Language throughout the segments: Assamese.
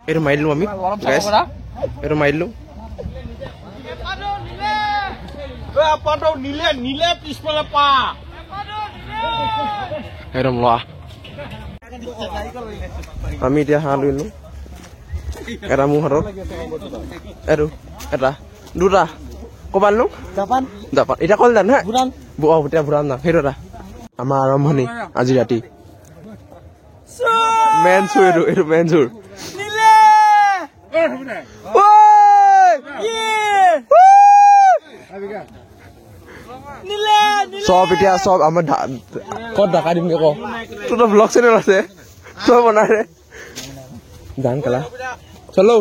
এইটো মাৰি দিলোঁ আমি গাইছ, এইটো মাৰি দিলোঁ। একদম লোৱা আমি এতিয়া হাঁহ লৈ লওঁ। এটা মোৰ হাতত, এইটো এটা দুটা ক'ৰবাত লওঁ জাপান জাপান এতিয়া ক'লে জানো হা এতিয়া ভূটান যাম। সেইটো এটা আমাৰ আৰম্ভণি আজি ৰাতি। মেন চুৰ এইটো, এইটো মেন চুৰ। চব এতিয়া চব আমাৰ ক'ত ঢাকা দিমগে ক তোৰ ব্লগ চেনেল আছে চব বনাই দে যাম কেলা চলো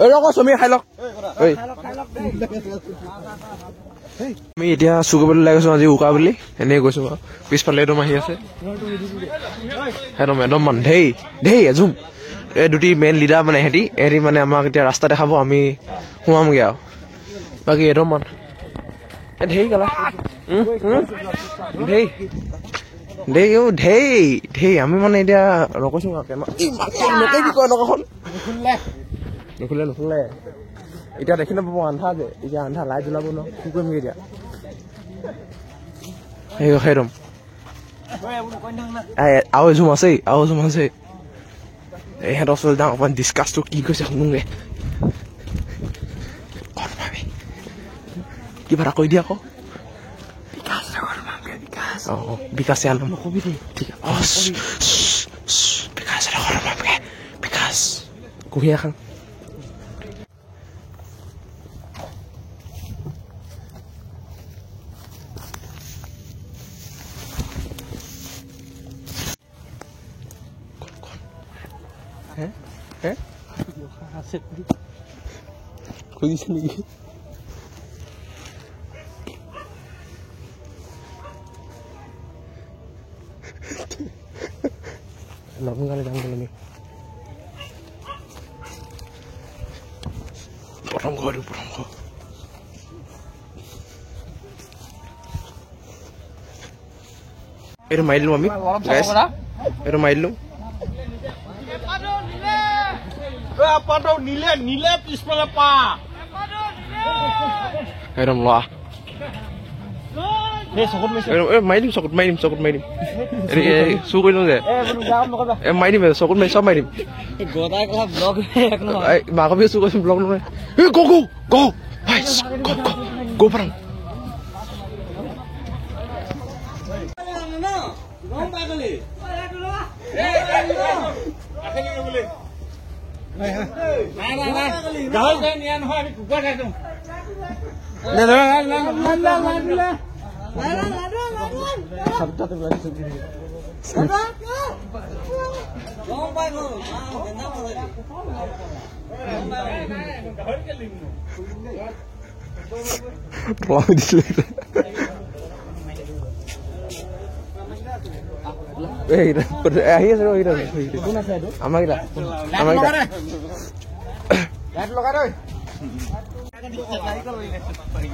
এই আকৌ চমি খাই লওক। আমি এতিয়া চুৰ কৰিবলৈ ওলাই গৈছো আজি উকা বুলি এনেই গৈছো বাৰু। পিছফালে একদম আহি আছে একদম একদম মান ধেই ধেই এজুম এই দুটি মেইন লিডাৰ মানে এহেঁতি মানে আমাক এতিয়া ৰাস্তা দেখাব, আমি সোমামগে আৰু বাকী একদম মান ধেই কেলা ধেই ধেই অ ধেই ধেই আমি মানে এতিয়া নকৈছো কি কয় নকখন নুখুলে নুখুলে এতিয়া দেখি নাপাব আন্ধা যে এতিয়া আন্ধা লাইট জ্বলাব ন কি কৰিমগে এতিয়া সেইদম আৰু এজুম আছেই আৰু এজুম আছে ইহঁতৰ ওচৰলৈ যাওঁ অকণমান ডিছকাছটো কি কৈছে শুনোগে কিবা এটা কৈ দিয়া আকৌ বিকাশে আনম নকবি দেই ঠিক আছে বিকাশ কুঁহিয়া খাম খুজিছে নেকি নতুন গাড়ী যাম বোলে আমি প্ৰথম ঘৰ এইটো মাৰি দিলোঁ আমি গাইছ, এইটো মাৰি দিলোঁ। একদম লোৱা মাৰি দিম চকুত মাৰি দিম চকুত মাৰি দিম চুৰ কৰি লওঁ যে মাৰি দিম চকুত মাৰি চব মাৰি দিম মাকবি চুৰ কৰিম ব্লগ নহয় গো পাৰাং আহি আছে আমাৰ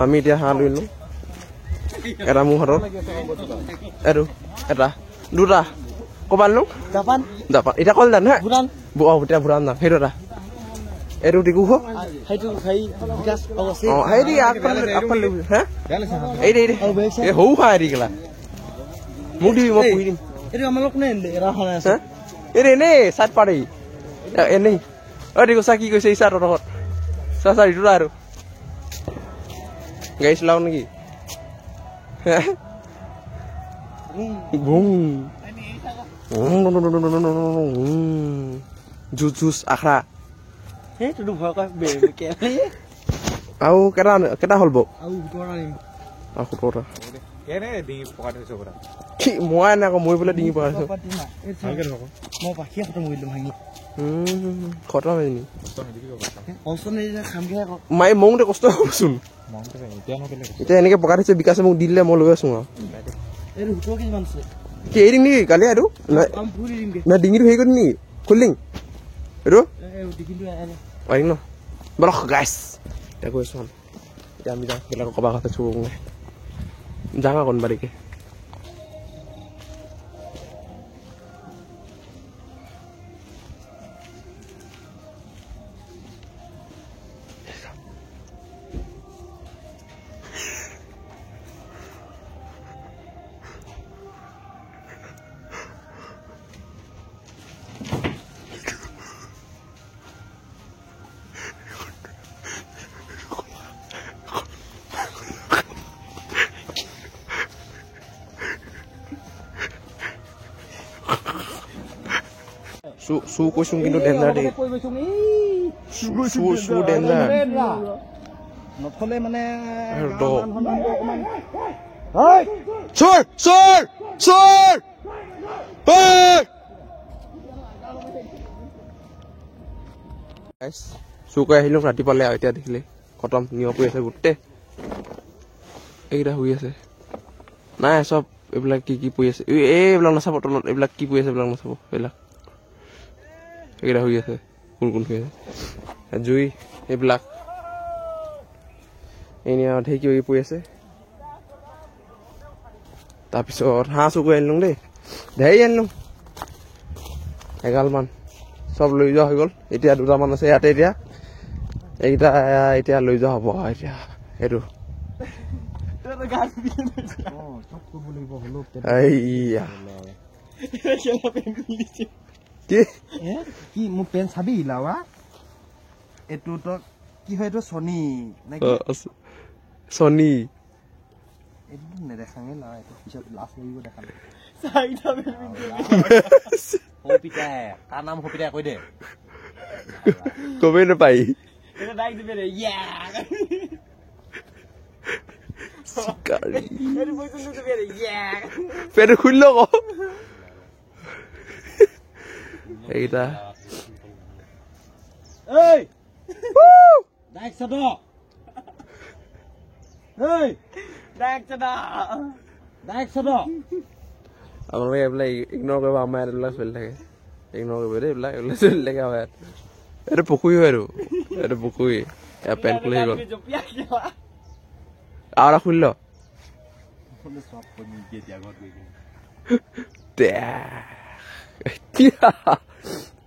আমি এতিয়া হাঁহ লৈ লওঁ। এটা মোৰ হাতত, এইটো এটা দুটা ক'ৰবাত লওঁ জাপান জাপান এতিয়া ক'লে জানো হা এতিয়া ভূটান যাম। সেইটো এটা এইটো টিকু এই সৰু খা হেৰি কেলা মোক দিবি মই পুহি দিম এইটো এনেই চাট পাৰি এনেই অ টিকু চা কি কৈছে ইচ্ছা তহঁত চা চা ইটো আৰু গাড়ী চলাও নেকি জুচ আখৰা আৰু কেইটা হ'ল বাৰু 17টা মই নাই আকৌ মই বোলে ডিঙি পকাইছো খতম মাই মৌতে কষ্ট হ'বচোন এতিয়া এনেকে পকাই থৈছে বিকাশে মোক দি দিলে মই লৈ আছো আৰু কি এৰি দিম নেকি কালি এইটো নহয় ডিঙিটো হেৰি কৰি দিম নেকি খুলি দিম এইটো পাৰিম ন বলক গাইছ এতিয়া গৈ আছো এতিয়া আমি যাওঁ বেলেগক কবা কথা চুৰ যাওঁ আকৌ কোনোবাদিকে চু কৈছো কিন্তু ডেঞ্জাৰ দেই চু ডেঞ্জাৰ নথলে মানে চোৰ চোৰ চোৰ চুকৈ আহিলো ৰাতিপুৱালে আৰু এতিয়া দেখিলে খতম নিয়ৰ পৰি আছে গোটেই এইকেইটা শুই আছে নাই চব এইবিলাক কি পৰি আছে এইবিলাক নাচাব তলত এইবিলাক কি পৰি আছে এইবিলাক নাচাব এইবিলাক এইকেইটা শুই আছে কোন শুই আছে জুই এইবিলাক এনেই আৰু ঢেৰ কিবা পৰি আছে তাৰপিছত হাঁহ চুকৈ আনিলোঁ দেই ঢেৰ আনিলোঁ 11মান চব লৈ যোৱা হৈ গ'ল এতিয়া 2টামান আছে ইয়াতে এতিয়া এইকেইটা এতিয়া লৈ যোৱা হ'ব এতিয়া সেইটো কি মোৰ পেন চাবি লাৱা এইটো তো কি হয় এইটো ছনী ছনী এইটো নেদেখাঙে লাৱা এইটো পিছত লাষ্ট লাগিব দেখালে তাৰ নাম সপিতাই কৈ দে কবই নাপাই পেট খুলিল ক এইকেইটা আপোনালোকে এইবিলাক ইগনৰ কৰিব আমাৰ ইয়াত এইবিলাক চলি থাকে ইগনৰ কৰিব দেই এইবিলাক চলি থাকে আমাৰ ইয়াত এইটো পুখুৰী হয় এইটো পুখুৰী ইয়াৰ পেণ্ট খুলি গ'ল আৰু এটা খুলি ল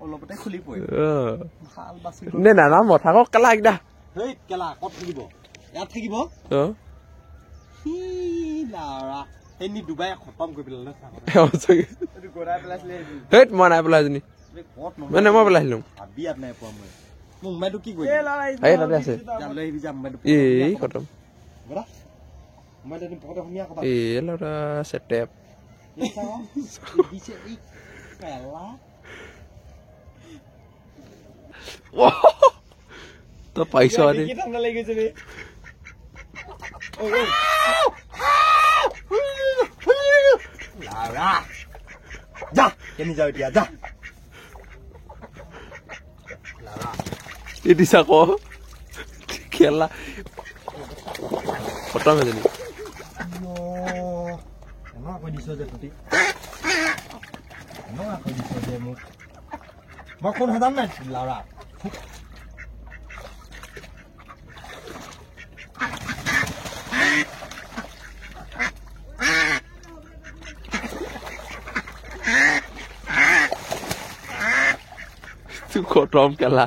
অলপতে খুলি পৰি নে নানাম থাকক কেলা একদা কেলা ক'ত থাকিব ইয়াত থাকিব ডুবাই খতম কৰি পেলালে হেইত মই নাই পেলাই এজনী মানে মই পেলাইছিলো মুম্বাইটো কি তাতে আছে এই খতম এই ল'ৰা চেটেপ তই পাইছ ঠাণ্ডা লাগি গৈছে যা কেনি যাও এতিয়া যা এটি চাক খেলা খতম এজনী কৈ দিছ যে তহঁতি কৈ দিছ যে মোক মই কোন সদাম নাই লাউৰা খতম খেলা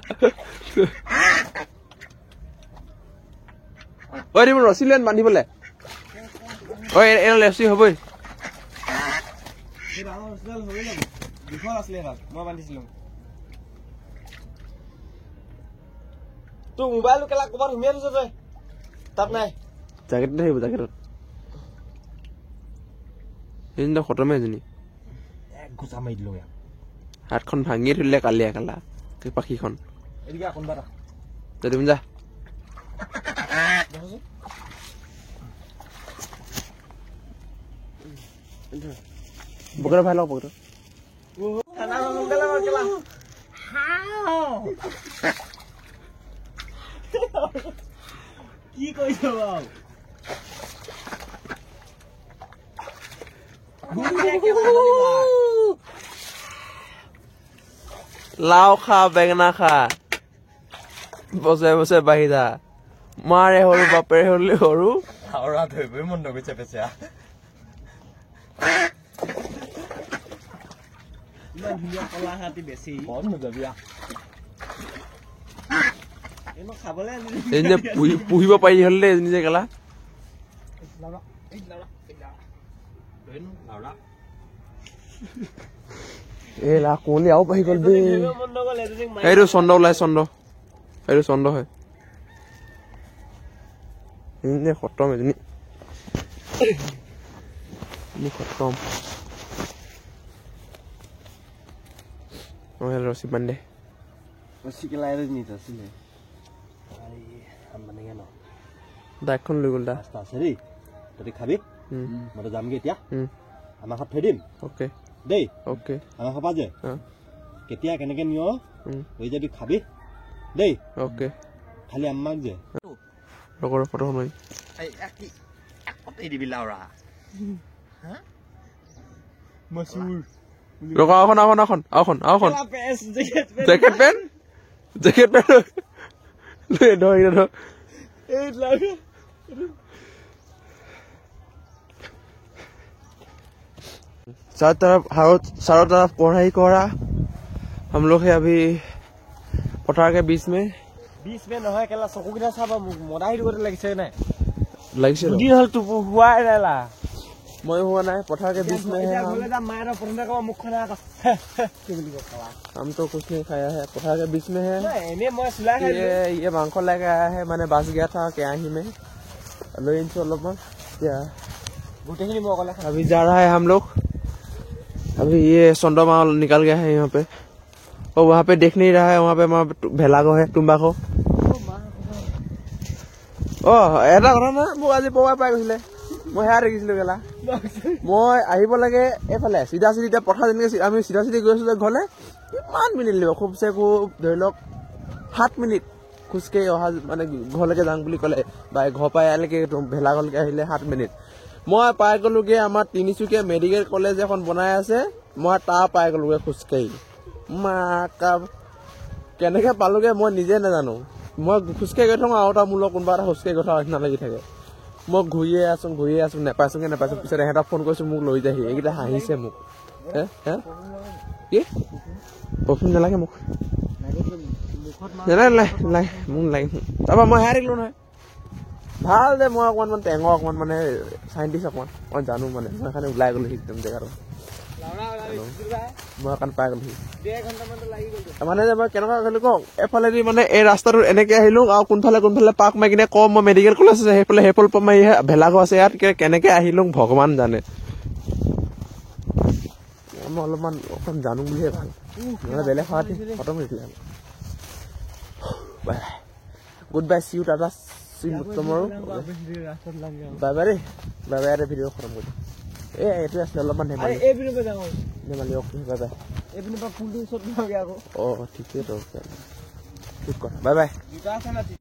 ঐ দিব ৰছী লৈ বান্ধিবলে ঐ এনে ৰছী হ'বই মই বান্ধিছিলো তোৰ মোবাইলটো কেলা ক'ৰবাত সুমিয়াই থৈছ তই তাত নাই জেকেটত থাকিব জেকেটত এজনী খতমে এজনী ঘোচা মাৰি দিলো হাতখন ভাঙিয়ে থৰিলে কালিয়া কালা পাখিখন তুমি যা বকেট ভাই লওক বকেট কি কৈছ বাৰু লাও খা বেঙেনা খা বছে বছে বাঢ়ি যা মাৰে সৰু বাপেৰে হলে সৰু হাওৰা ধৰিবই মন নগৈছে পেচা ইমান ধুনীয়া কলা হাতী বেছি মন নযাবি খাবলে এজনী পুহিব পাৰি হলে এজনী যে কেলা এই লা কোনে আৰু বাঢ়ি গ'ল বে এইটো চন্দ ওলাই চন্দ এইটো চন্দ হয় এজনী খতম এজনী খতম মই ৰছী বান্ধি দে চিকেলাই নিত আছিলে দাইকখন লৈ গ'ল দা আছে দেই তই খাবি মই যামগে এতিয়া আমাৰ ঘৰত থৈ দিম অ'কে দেই অ'কে আমাৰ ঘৰ যে কেতিয়া কেনেকে নিয় হৈ যাবি খাবি দেই অ'কে খালি আমাক যে লগৰ ফটোখন লৈ দিবি লাউৰা মচুৰ ৰকা আখন জেকেট পেন লৈ ধৰ चारों तरफ पढ़ाई करा हम लोग है अभी पठार के बीच में নহয় কেলা চকুকেইটা চাবা মোক মদাহি দিবতে লাগিছে নাই লাগিছে দুদিন হল তো হোৱাই নালা মই हुआ नहीं पठार के बीच में है मायर प्रथम का मुखखना কি বুলি কলা हम तो कुछ नहीं खाया है पठार के बीच में है এনে মই সিলাই ये मांस लेके आया है मैंने बस गया था कयाही में लो इन चलो क्या गोटेखिनि মই অকলে अभी जा रहा है हम लोग अभी ये चंद्रमा निकल गया है यहाँ पे और वहाँ पे देख नहीं रहा है वहाँ पे भेलागो है तुम्बाको এটা কথা না মোক আজি পৱাই পাই গৈছিলে মই হেয়া দেখিছিলো গেলা মই আহিব লাগে এফালে চিধা চিধি পথাৰ যেনেকে আমি চিধা চিধি গৈ আছিলো ঘৰলে কিমান মিনিট লাগিব খুবচে খুব ধৰি লওক 7 মিনিট খোজকাঢ়ি অহা মানে ঘৰলৈকে যাওঁ বুলি ক'লে বা ঘৰ পৰা ইয়ালৈকে ভেলাঘৰলৈকে আহিলে 7 মিনিট মই পাই গ'লোগে আমাৰ তিনিচুকীয়া মেডিকেল কলেজ এখন বনাই আছে মই তাৰ পাই গ'লোগে খোজকাঢ়ি মাকা কেনেকে পালোগে মই নিজে নাজানো মই খোজকাঢ়ি গৈ থাকোঁ আৰু এটা মোৰ লগত কোনোবা এটা খোজকাঢ়ি গৈ থকা নিচিনা লাগি থাকে মই ঘূৰিয়ে আছো নেপাইছোগে পিছত এহেঁতক ফোন কৰিছো মোক লৈ যাহি এইকেইটা হাঁহিছে মোক কি পৰফিউম নালাগে মোক নালাগে মোক লাগে তাৰপৰা মই হেৰাই থাকিলো নহয় ভাল যে মই অকণমান টেঙৰ অকণমান মানে চাইণ্টিষ্ট অকণমান জানো মানে মই সেইকাৰণে ওলাই গ'লো একদম জেগাটো মই অকণ পাই গ'লো মানে যে মই কেনেকুৱা কৰিলো কওঁ এফালেদি মানে এই ৰাস্তাটো এনেকে আহিলো আৰু কোনফালে পাক মাৰি কিনে কওঁ মই মেডিকেল কলেজ আছে সেইফালে পৰা মাৰি ভেলাঘৰ আছে ইয়াত কেনেকে আহিলো ভগৱান জানে মই অলপমান অকণ জানো বুলিহে ভাল নহ'লে বেলেগ হোৱাতে খতম হৈ দিলে bye good bye see you tata tomorrow bye bye bye video खत्म कर এইটো আছে অলপমান ধেমালি এই ভিডিও কে যাও ধেমালি ওকে বাই বাই এই ভিডিও পা ফুল দিন শট হৈ গয়া আকৌ ঠিক আছে তো ঠিক কথা বাই বাই দুটা আছে না